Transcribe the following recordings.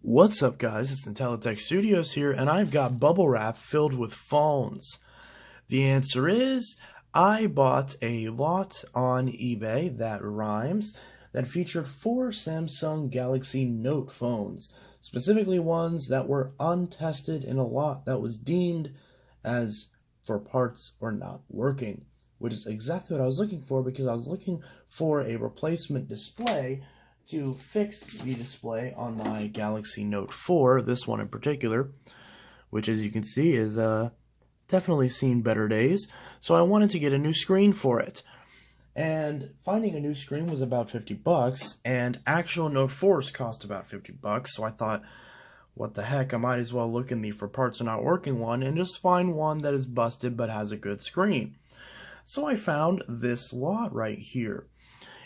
What's up, guys? It's IntelliTech Studios here, and I've got bubble wrap filled with phones. The answer is, I bought a lot on eBay, that rhymes, that featured 4 Samsung Galaxy Note phones, specifically ones that were untested in a lot that was deemed as for parts or not working, which is exactly what I was looking for because I was looking for a replacement display to fix the display on my Galaxy Note 4, this one in particular, which as you can see is definitely seen better days. So I wanted to get a new screen for it. And finding a new screen was about 50 bucks, and actual Note 4s cost about 50 bucks, so I thought, what the heck, I might as well look in the for parts are not working one and just find one that is busted but has a good screen. So I found this lot right here.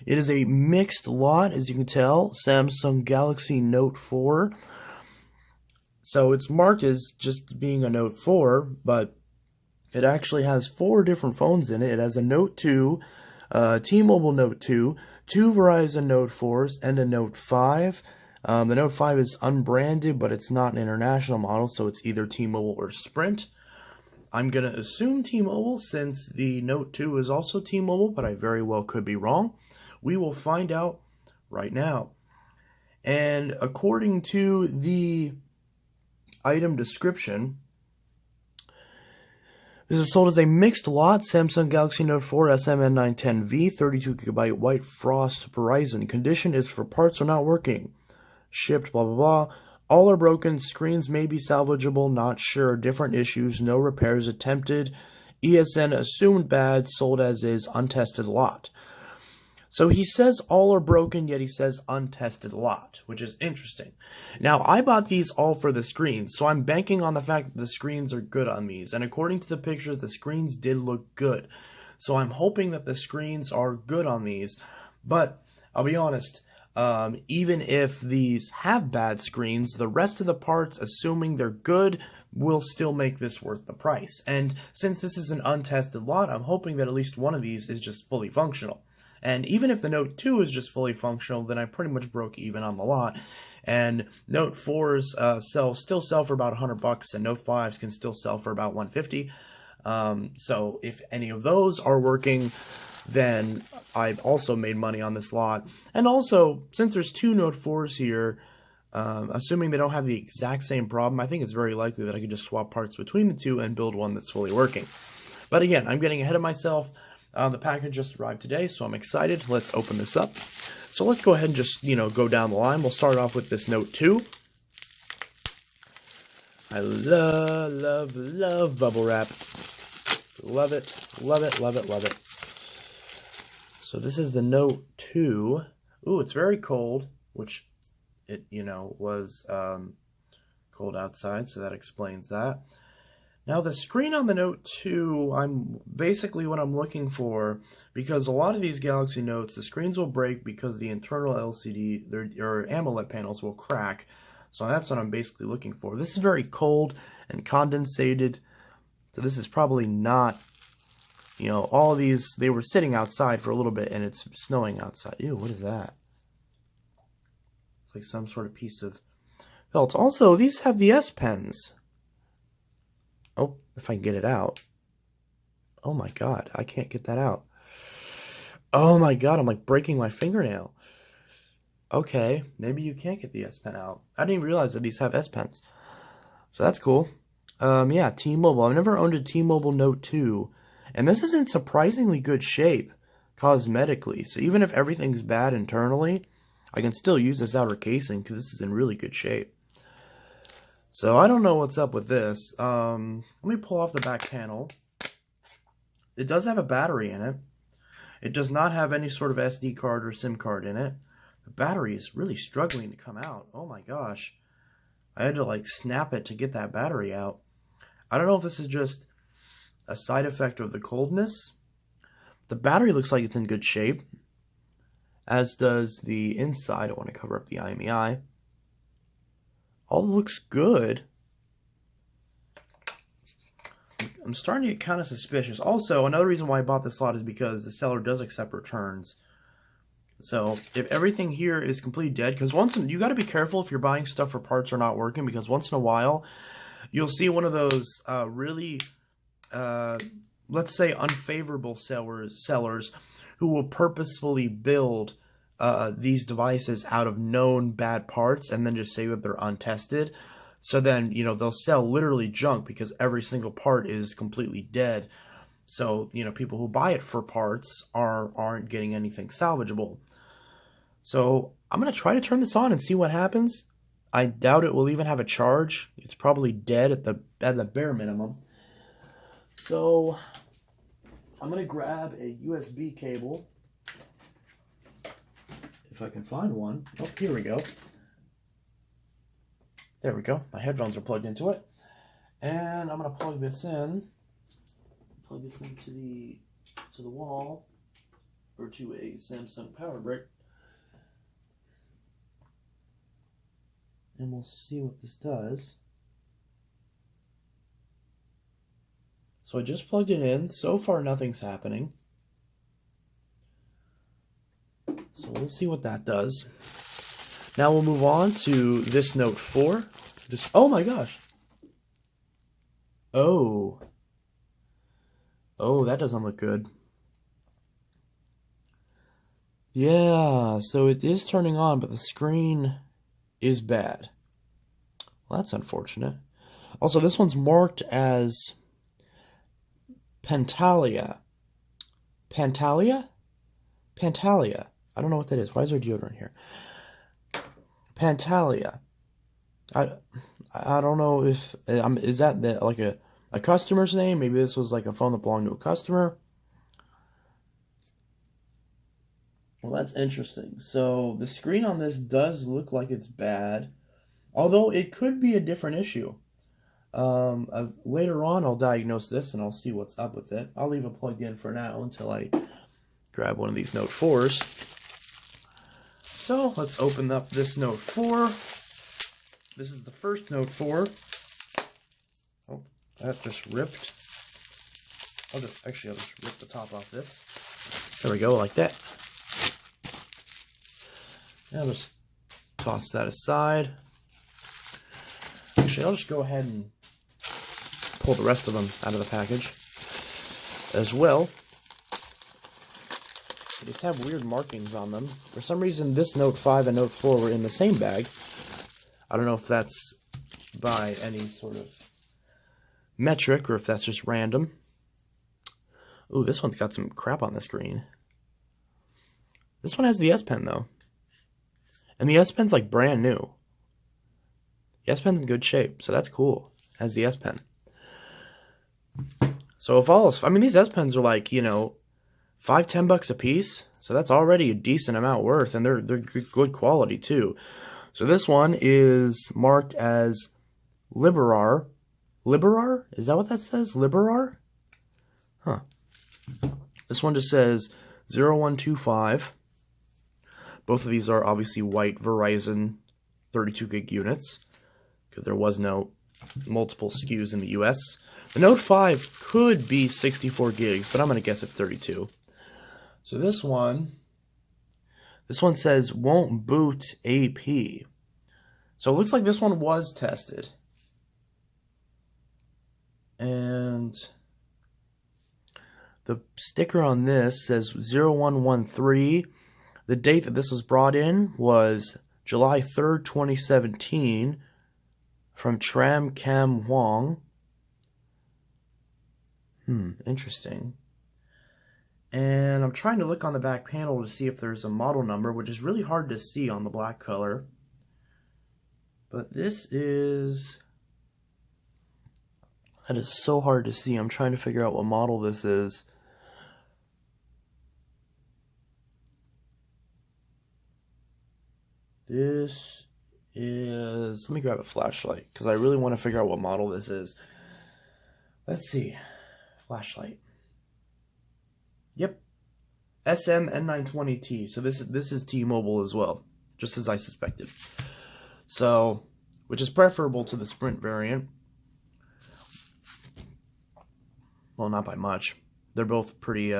It is a mixed lot, as you can tell, Samsung Galaxy Note 4. So it's marked as just being a Note 4, but it actually has 4 different phones in it. It has a Note 2, T-Mobile Note 2, 2 Verizon Note 4s, and a Note 5. The Note 5 is unbranded, but it's not an international model, so it's either T-Mobile or Sprint. I'm going to assume T-Mobile since the Note 2 is also T-Mobile, but I very well could be wrong. We will find out right now. And according to the item description, this is sold as a mixed lot Samsung Galaxy Note 4 SMN910V 32GB White Frost Verizon. Condition is for parts are not working. Shipped blah blah blah. All are broken. Screens may be salvageable. Not sure. Different issues. No repairs attempted. ESN assumed bad. Sold as is. Untested lot. So he says all are broken, yet he says untested lot, which is interesting. Now, I bought these all for the screens, so I'm banking on the fact that the screens are good on these. And according to the pictures, the screens did look good. So I'm hoping that the screens are good on these. But I'll be honest, even if these have bad screens, the rest of the parts, assuming they're good, will still make this worth the price. And since this is an untested lot, I'm hoping that at least one of these is just fully functional. And even if the Note 2 is just fully functional, then I pretty much broke even on the lot. And Note 4s still sell for about 100 bucks, and Note 5s can still sell for about 150. So if any of those are working, then I've also made money on this lot. And also, since there's 2 Note 4s here, assuming they don't have the exact same problem, I think it's very likely that I could just swap parts between the 2 and build one that's fully working. But again, I'm getting ahead of myself. The package just arrived today, so I'm excited. Let's open this up. So let's go ahead and just, go down the line. We'll start off with this Note 2. I love bubble wrap. Love it, love it, love it, love it. So this is the Note 2. Ooh, it's very cold, which it, was cold outside, so that explains that. Now, the screen on the Note 2, I'm basically what I'm looking for, because a lot of these Galaxy Notes, the screens will break because the internal LCD, or AMOLED panels will crack. So that's what I'm basically looking for. This is very cold and condensated, so this is probably not, all of these, they were sitting outside for a little bit, and it's snowing outside. Ew, what is that? It's like some sort of piece of felt. Also, these have the S Pens. Oh, if I can get it out. Oh my god, I can't get that out. Oh my god, I'm like breaking my fingernail. Okay, maybe you can't get the S Pen out. I didn't even realize that these have S Pens. So that's cool. Yeah, T-Mobile. I've never owned a T-Mobile Note 2. And this is in surprisingly good shape, cosmetically. So even if everything's bad internally, I can still use this outer casing because this is in really good shape. So I don't know what's up with this. Let me pull off the back panel. It does have a battery in it. It does not have any sort of SD card or SIM card in it. The battery is really struggling to come out. Oh my gosh. I had to snap it to get that battery out. I don't know if this is just a side effect of the coldness. The battery looks like it's in good shape, as does the inside. I want to cover up the IMEI. All looks good. I'm starting to get kind of suspicious. Also, another reason why I bought this lot is because the seller does accept returns. So if everything here is completely dead, because you got to be careful if you're buying stuff for parts are not working, because once in a while you'll see one of those really, let's say, unfavorable sellers who will purposefully build these devices out of known bad parts and then just say that they're untested. So then, you know, they'll sell literally junk because every single part is completely dead. So, you know, people who buy it for parts aren't getting anything salvageable. So I'm going to try to turn this on and see what happens. I doubt it will even have a charge. It's probably dead at the bare minimum. So I'm going to grab a USB cable. If I can find one. Oh, here we go. There we go. My headphones are plugged into it. And I'm going to plug this in. Plug this into the wall, or to a Samsung power brick. And we'll see what this does. So I just plugged it in. So far, nothing's happening. So we'll see what that does. Now we'll move on to this Note 4. Oh my gosh. Oh, that doesn't look good. Yeah, so it is turning on, but the screen is bad. Well, that's unfortunate. Also, this one's marked as Pantalia. Pantalia? Pantalia. I don't know what that is. Why is there deodorant here? Pantalia. I don't know if is that like a customer's name? Maybe this was like a phone that belonged to a customer. Well, that's interesting. So the screen on this does look like it's bad, although it could be a different issue. Later on, I'll diagnose this and I'll see what's up with it. I'll leave it plugged in for now until I grab one of these Note 4s. So let's open up this Note 4. This is the first Note 4. Oh, that just ripped. I'll just rip the top off this. There we go, like that. Now I'll just toss that aside. Actually, I'll just go ahead and pull the rest of them out of the package as well. They just have weird markings on them. For some reason, this Note 5 and Note 4 were in the same bag. I don't know if that's by any sort of metric or if that's just random. Ooh, this one's got some crap on the screen. This one has the S Pen, though. And the S Pen's like brand new. The S Pen's in good shape, so that's cool. It has the S Pen. So if all, I mean, these S Pens are like, you know, $5-10 a piece. So that's already a decent amount worth, and they're good quality too. So this one is marked as Liberar. Liberar? Is that what that says? Liberar? Huh. This one just says 0125. Both of these are obviously white Verizon 32 gig units, because there was no multiple SKUs in the US. The Note 5 could be 64 gigs, but I'm going to guess it's 32. So this one says won't boot AP. So it looks like this one was tested. And the sticker on this says 0113. The date that this was brought in was July 3rd, 2017 from Tram Cam Huang. Interesting. And I'm trying to look on the back panel to see if there's a model number, which is really hard to see on the black color. But that is so hard to see. I'm trying to figure out what model this is. This is, let me grab a flashlight, because I really want to figure out what model this is. Let's see. Flashlight. Yep. SM-N920T. So this is T-Mobile as well, just as I suspected. So, which is preferable to the Sprint variant. Well, not by much. They're both pretty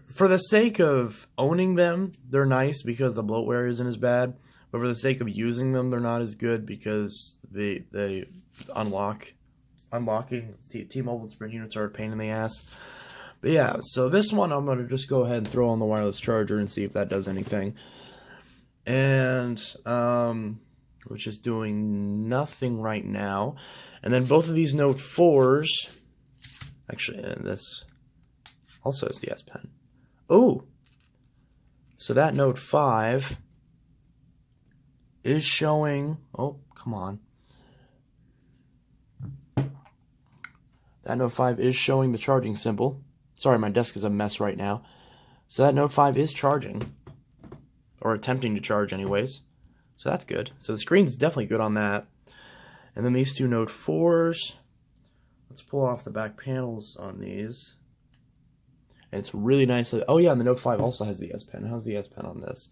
For the sake of owning them, they're nice because the bloatware isn't as bad. But for the sake of using them, they're not as good because they unlocking T-Mobile and Sprint units are a pain in the ass. But yeah, so this one I'm going to just go ahead and throw on the wireless charger and see if that does anything. And which is doing nothing right now. And then both of these Note 4s, actually, and this also has the S Pen. Oh, so that Note 5 is showing, oh, come on. That Note 5 is showing the charging symbol. Sorry, my desk is a mess right now. So that Note 5 is charging, or attempting to charge anyways. So that's good. So the screen's definitely good on that. And then these two Note 4s. Let's pull off the back panels on these. And it's really nice. Oh yeah, and the Note 5 also has the S Pen. How's the S Pen on this?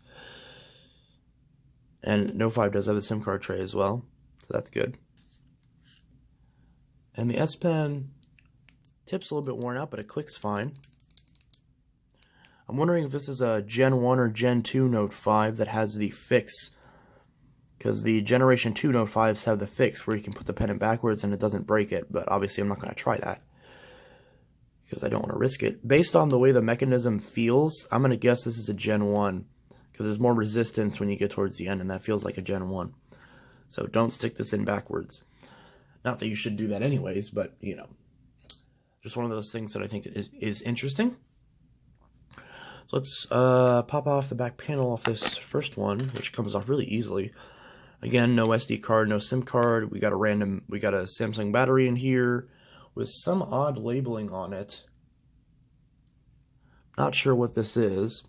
And Note 5 does have a SIM card tray as well. So that's good. And the S Pen tip's a little bit worn out, but it clicks fine. I'm wondering if this is a Gen 1 or Gen 2 Note 5 that has the fix. Because the Generation 2 Note 5s have the fix where you can put the pen in backwards and it doesn't break it. But obviously I'm not going to try that, because I don't want to risk it. Based on the way the mechanism feels, I'm going to guess this is a Gen 1. Because there's more resistance when you get towards the end, and that feels like a Gen 1. So don't stick this in backwards. Not that you should do that anyways, but, you know. Just one of those things that I think is interesting. So let's pop off the back panel off this first one, which comes off really easily. Again, no SD card, no SIM card. We got a Samsung battery in here with some odd labeling on it. Not sure what this is,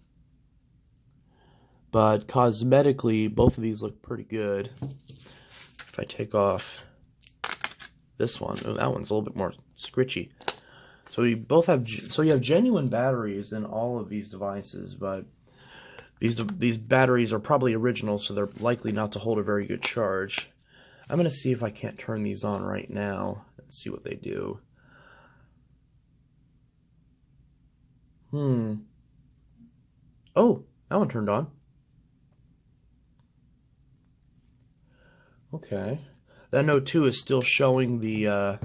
but cosmetically, both of these look pretty good. If I take off this one, oh, that one's a little bit more scritchy. So we both have, so you have genuine batteries in all of these devices, but these batteries are probably original, so they're likely not to hold a very good charge. I'm going to see if I can't turn these on right now and see what they do. Oh, that one turned on. Okay. That Note 2 is still showing the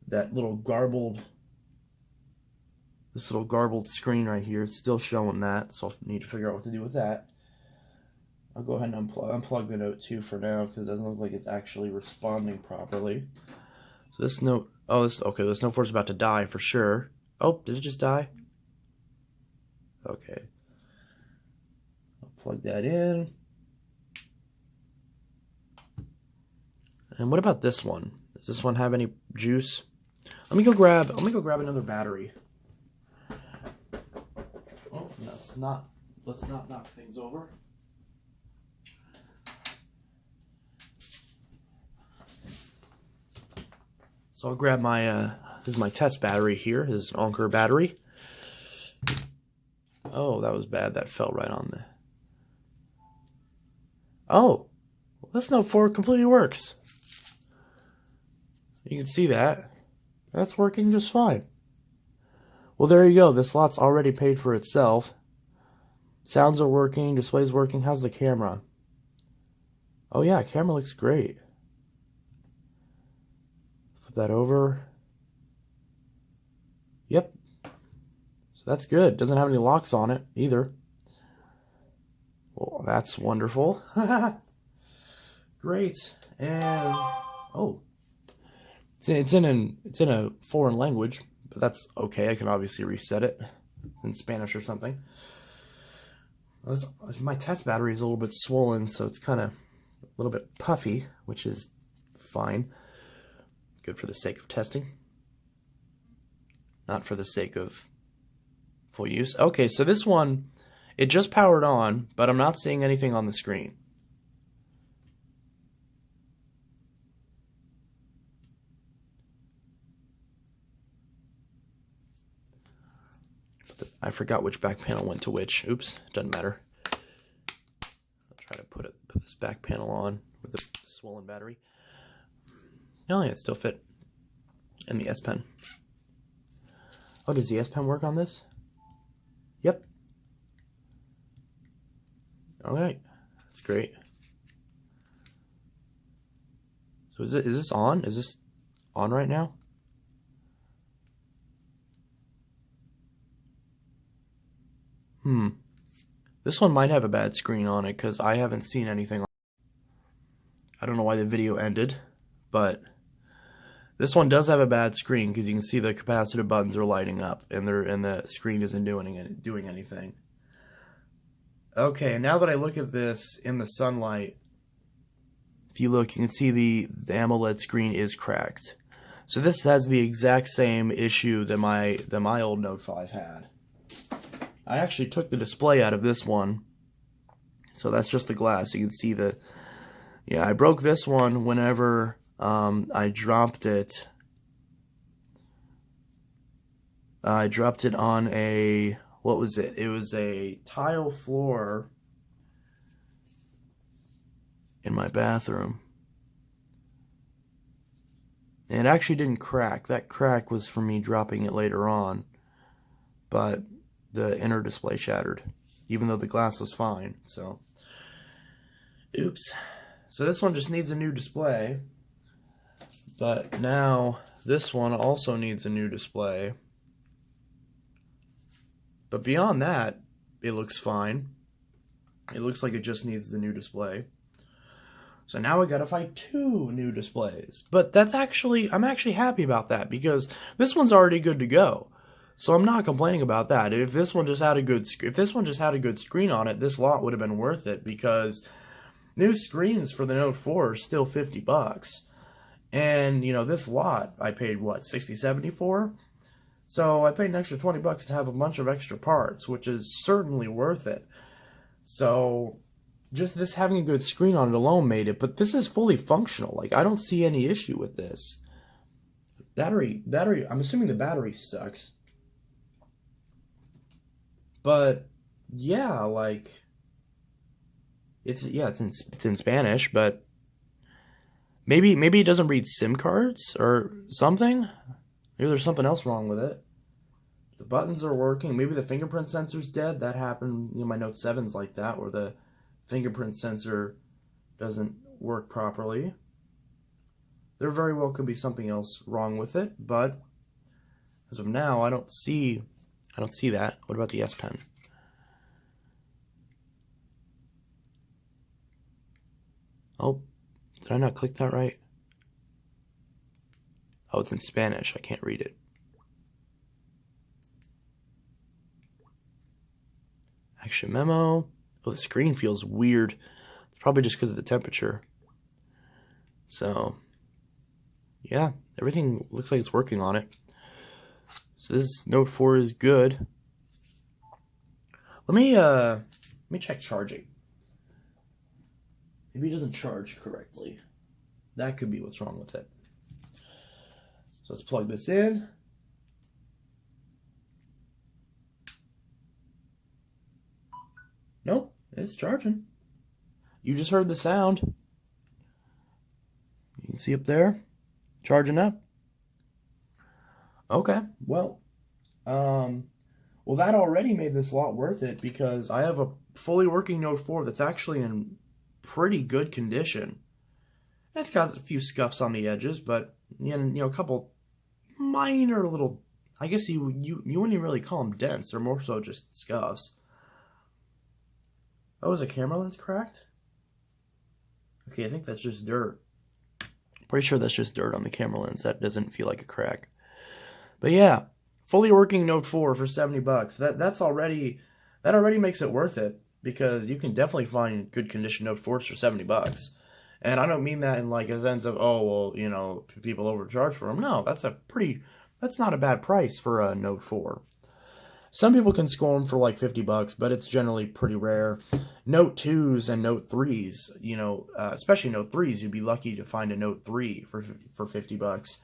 that little garbled screen right here. It's still showing that, so I'll need to figure out what to do with that. I'll go ahead and unplug the Note 2 for now, because it doesn't look like it's actually responding properly. So this Note, this Note 4 is about to die for sure. Oh, did it just die? Okay. I'll plug that in. And what about this one? Does this one have any juice? Let me go grab another battery. Oh, let's not knock things over. So I'll grab my this is my test battery here. This is an Anker battery. Oh, that was bad. That fell right on the. Oh, this Note 4 completely works. You can see that. That's working just fine. Well, there you go. This lot's already paid for itself. Sounds are working. Display's working. How's the camera? Oh, yeah. Camera looks great. Flip that over. Yep. So that's good. Doesn't have any locks on it either. Well, that's wonderful. Great. And, oh. It's in a foreign language, but that's okay. I can obviously reset it in Spanish or something. My test battery is a little bit swollen, so it's kind of a little bit puffy, which is fine. Good for the sake of testing, not for the sake of full use. Okay, so this one, it just powered on, but I'm not seeing anything on the screen. I forgot which back panel went to which. Oops, doesn't matter. I'll try to put this back panel on with the swollen battery. Oh yeah, it still fit. And the S Pen. Oh, does the S Pen work on this? Yep. Alright. That's great. So is this on? Is this on right now? This one might have a bad screen on it because I haven't seen anything. I don't know why the video ended, but this one does have a bad screen because you can see the capacitive buttons are lighting up and the screen isn't doing anything. Okay, now that I look at this in the sunlight, if you look, you can see the AMOLED screen is cracked. So this has the exact same issue that my old Note 5 had. I actually took the display out of this one, so that's just the glass. You can see the, yeah, I broke this one whenever I dropped it. I dropped it on a, what was it? It was a tile floor in my bathroom. And it actually didn't crack. That crack was from me dropping it later on. But the inner display shattered, even though the glass was fine. So, oops. So this one just needs a new display. But now this one also needs a new display. But beyond that, it looks fine. It looks like it just needs the new display. So now I gotta find 2 new displays. But that's actually, I'm actually happy about that because this one's already good to go. So I'm not complaining about that. If this one just had a good screen on it, this lot would have been worth it because new screens for the Note 4 are still $50. And, you know, this lot I paid what, $60, $70 for? So I paid an extra $20 to have a bunch of extra parts, which is certainly worth it. So just this having a good screen on it alone made it, but this is fully functional. Like, I don't see any issue with this. Battery, I'm assuming the battery sucks. But yeah, like it's in Spanish, but maybe it doesn't read SIM cards or something. Maybe there's something else wrong with it. The buttons are working. Maybe the fingerprint sensor's dead. That happened, you know, my Note 7's like that, where the fingerprint sensor doesn't work properly. There very well could be something else wrong with it, but as of now, I don't see that. What about the S Pen? Oh, did I not click that right? Oh, it's in Spanish. I can't read it. Action memo. Oh, the screen feels weird. It's probably just because of the temperature. So, yeah, everything looks like it's working on it. So this Note 4 is good. Let me check charging. Maybe it doesn't charge correctly. That could be what's wrong with it. So let's plug this in. Nope, it's charging. You just heard the sound. You can see up there, charging up. Okay, well, that already made this lot worth it because I have a fully working Note 4 that's actually in pretty good condition. It's got a few scuffs on the edges, but you know, a couple minor little, I guess you wouldn't even really call them dents. They're more so just scuffs. Oh, is the camera lens cracked? Okay, I think that's just dirt. Pretty sure that's just dirt on the camera lens. That doesn't feel like a crack. But yeah, fully working Note 4 for $70. That already makes it worth it because you can definitely find good condition Note 4s for $70. And I don't mean that in like a sense of, oh, well, you know, people overcharge for them. No, that's not a bad price for a Note 4. Some people can score them for like $50, but it's generally pretty rare. Note 2s and Note 3s, you know, especially Note 3s, you'd be lucky to find a Note 3 for $50.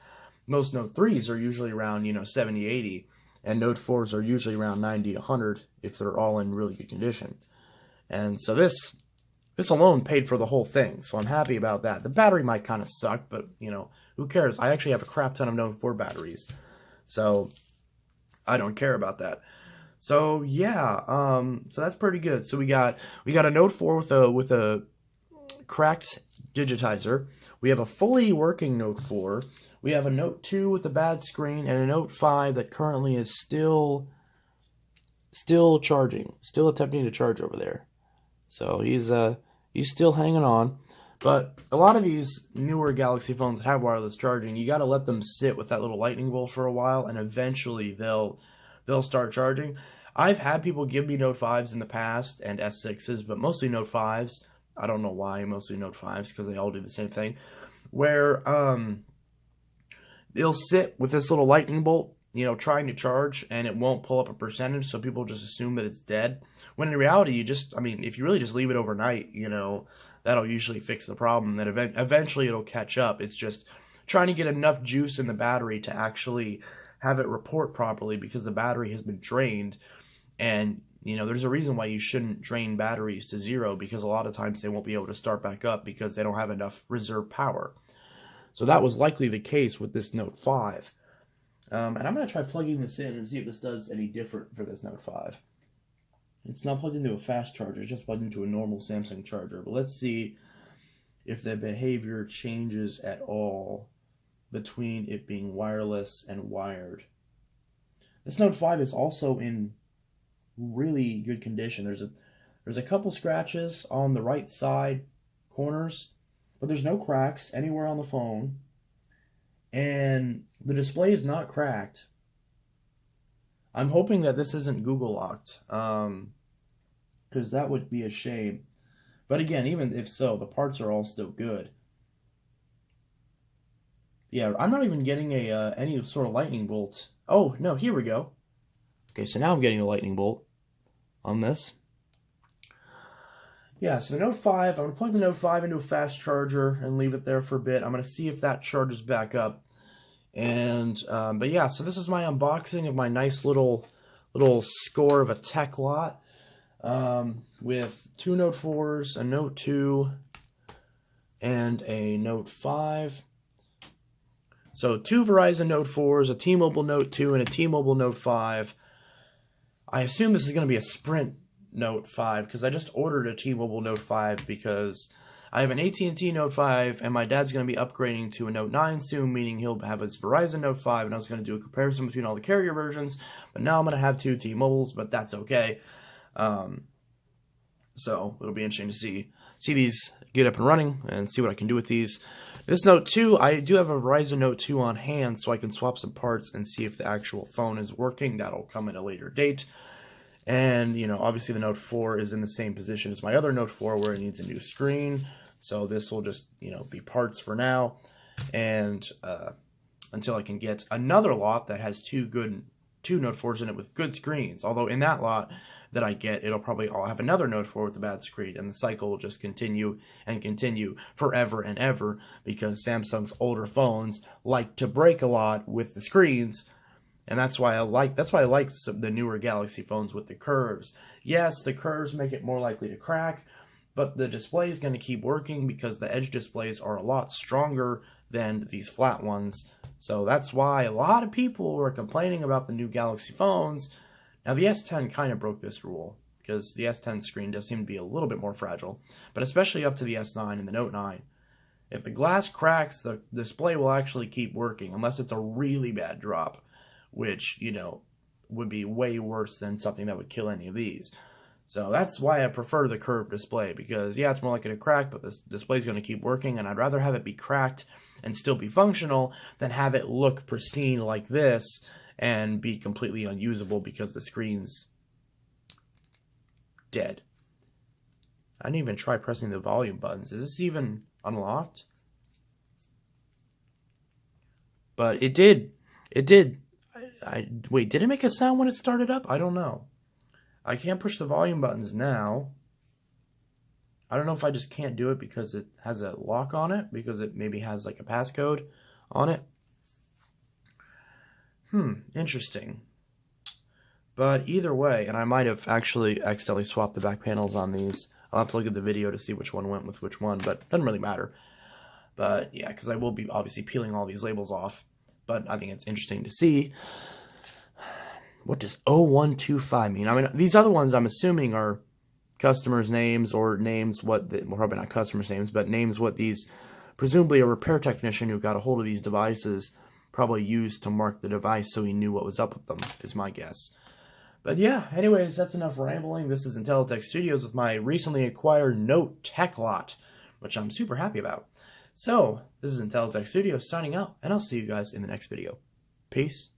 Most Note 3s are usually around, you know, 70, 80, and Note 4s are usually around 90, 100 if they're all in really good condition. And so this alone paid for the whole thing, so I'm happy about that. The battery might kind of suck, but, you know, who cares? I actually have a crap ton of Note 4 batteries, so I don't care about that. So yeah, so that's pretty good. So we got a Note 4 with a cracked digitizer. We have a fully working Note 4. We have a Note 2 with a bad screen, and a Note 5 that currently is still charging, still attempting to charge over there. So he's still hanging on. But a lot of these newer Galaxy phones that have wireless charging, you got to let them sit with that little lightning bolt for a while, and eventually they'll start charging. I've had people give me Note 5s in the past and S6s, but mostly Note 5s. I don't know why, mostly Note 5s, because they all do the same thing. Where they'll sit with this little lightning bolt, you know, trying to charge, and it won't pull up a percentage, so people just assume that it's dead. When in reality, if you really just leave it overnight, you know, that'll usually fix the problem. That eventually it'll catch up. It's just trying to get enough juice in the battery to actually have it report properly, because the battery has been drained. And, you know, there's a reason why you shouldn't drain batteries to zero, because a lot of times they won't be able to start back up because they don't have enough reserve power. So that was likely the case with this Note 5. And I'm going to try plugging this in and see if this does any different for this Note 5. It's not plugged into a fast charger, it's just plugged into a normal Samsung charger. But let's see if the behavior changes at all between it being wireless and wired. This Note 5 is also in really good condition. There's a couple scratches on the right side corners, but there's no cracks anywhere on the phone. And the display is not cracked. I'm hoping that this isn't Google locked, because that would be a shame. But again, even if so, the parts are all still good. Yeah, I'm not even getting any sort of lightning bolt. Oh, no, here we go. Okay, so now I'm getting a lightning bolt on this. Yeah, so the Note 5, I'm going to plug the Note 5 into a fast charger and leave it there for a bit. I'm going to see if that charges back up. And, but yeah, so this is my unboxing of my nice little score of a tech lot, with 2 Note 4s, a Note 2, and a Note 5. So 2 Verizon Note 4s, a T-Mobile Note 2, and a T-Mobile Note 5. I assume this is going to be a Sprint Note 5, because I just ordered a T-Mobile Note 5 because I have an AT&T Note 5, and my dad's going to be upgrading to a Note 9 soon, meaning he'll have his Verizon Note 5, and I was going to do a comparison between all the carrier versions, but now I'm going to have 2 T-Mobiles, but that's okay. So it'll be interesting to see these get up and running and see what I can do with these. This Note 2, I do have a Verizon Note 2 on hand, so I can swap some parts and see if the actual phone is working. That'll come at a later date. And, you know, obviously the Note 4 is in the same position as my other Note 4, where it needs a new screen. So this will just, you know, be parts for now. And until I can get another lot that has 2 Note 4s in it with good screens. Although in that lot that I get, I'll have another Note 4 with a bad screen, and the cycle will just continue and continue forever and ever, because Samsung's older phones like to break a lot with the screens. And that's why I like the newer Galaxy phones with the curves. Yes, the curves make it more likely to crack, but the display is going to keep working because the edge displays are a lot stronger than these flat ones. So that's why a lot of people were complaining about the new Galaxy phones. Now the S10 kind of broke this rule, because the S10 screen does seem to be a little bit more fragile, but especially up to the S9 and the Note 9. If the glass cracks, the display will actually keep working, unless it's a really bad drop, which, you know, would be way worse than something that would kill any of these. So that's why I prefer the curved display, because, yeah, it's more likely to crack, but this display is going to keep working, and I'd rather have it be cracked and still be functional than have it look pristine like this and be completely unusable because the screen's dead. I didn't even try pressing the volume buttons. Is this even unlocked? But it did. It did. Wait, did it make a sound when it started up? I don't know. I can't push the volume buttons now. I don't know if I just can't do it because it has a lock on it, because it maybe has like a passcode on it. Interesting. But either way, and I might have actually accidentally swapped the back panels on these. I'll have to look at the video to see which one went with which one, but it doesn't really matter. But yeah, because I will be obviously peeling all these labels off. But I think it's interesting to see. What does 0125 mean? I mean, these other ones I'm assuming are customers' names or names what, well, probably not customers' names, but names what these, presumably a repair technician who got a hold of these devices probably used to mark the device so he knew what was up with them, is my guess. But yeah, anyways, that's enough rambling. This is Intelitech Studios with my recently acquired Note Tech Lot, which I'm super happy about. So, this is Intelitech Studios signing out, and I'll see you guys in the next video. Peace.